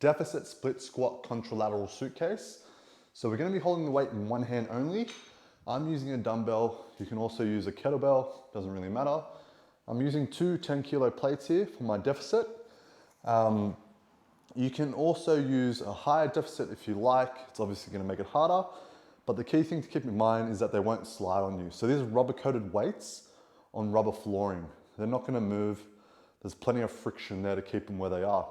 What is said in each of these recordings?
deficit split squat contralateral suitcase. So we're going to be holding the weight in one hand only. I'm using a dumbbell. You can also use a kettlebell, doesn't really matter. I'm using two 10-kilo plates here for my deficit. You can also use a higher deficit if you like. It's obviously going to make it harder, but the key thing to keep in mind is that they won't slide on you. So these are rubber-coated weights on rubber flooring. They're not going to move. There's plenty of friction there to keep them where they are.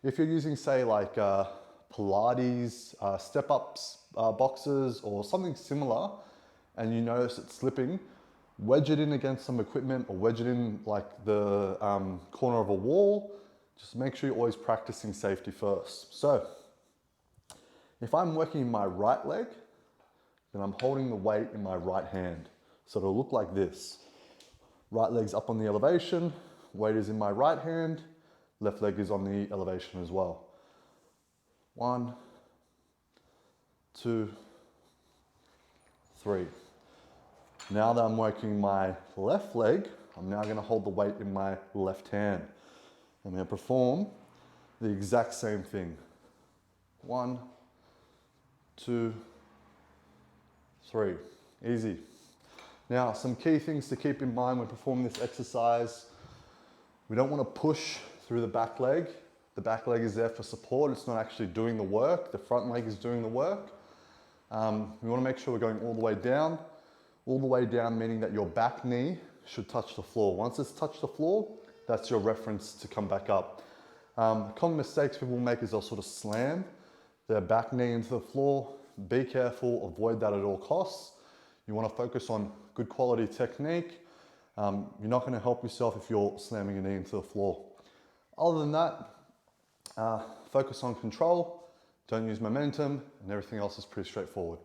If you're using, say, like Pilates, step-ups boxes, or something similar, and you notice it slipping, wedge it in against some equipment or wedge it in like the corner of a wall. Just make sure you're always practicing safety first. So if I'm working in my right leg, then I'm holding the weight in my right hand. So it'll look like this. Right leg's up on the elevation, weight is in my right hand, left leg is on the elevation as well. 1, 2, 3. Now that I'm working my left leg, I'm now going to hold the weight in my left hand. I'm going to perform the exact same thing. 1, 2, 3. Easy. Now, some key things to keep in mind when performing this exercise. We don't want to push through the back leg. The back leg is there for support. It's not actually doing the work. The front leg is doing the work. We want to make sure we're going all the way down. All the way down meaning that your back knee should touch the floor. Once it's touched the floor, that's your reference to come back up. Common mistakes people make is they'll sort of slam their back knee into the floor. Be careful, avoid that at all costs. You want to focus on good quality technique. You're not going to help yourself if you're slamming your knee into the floor. Other than that, focus on control, don't use momentum, and everything else is pretty straightforward.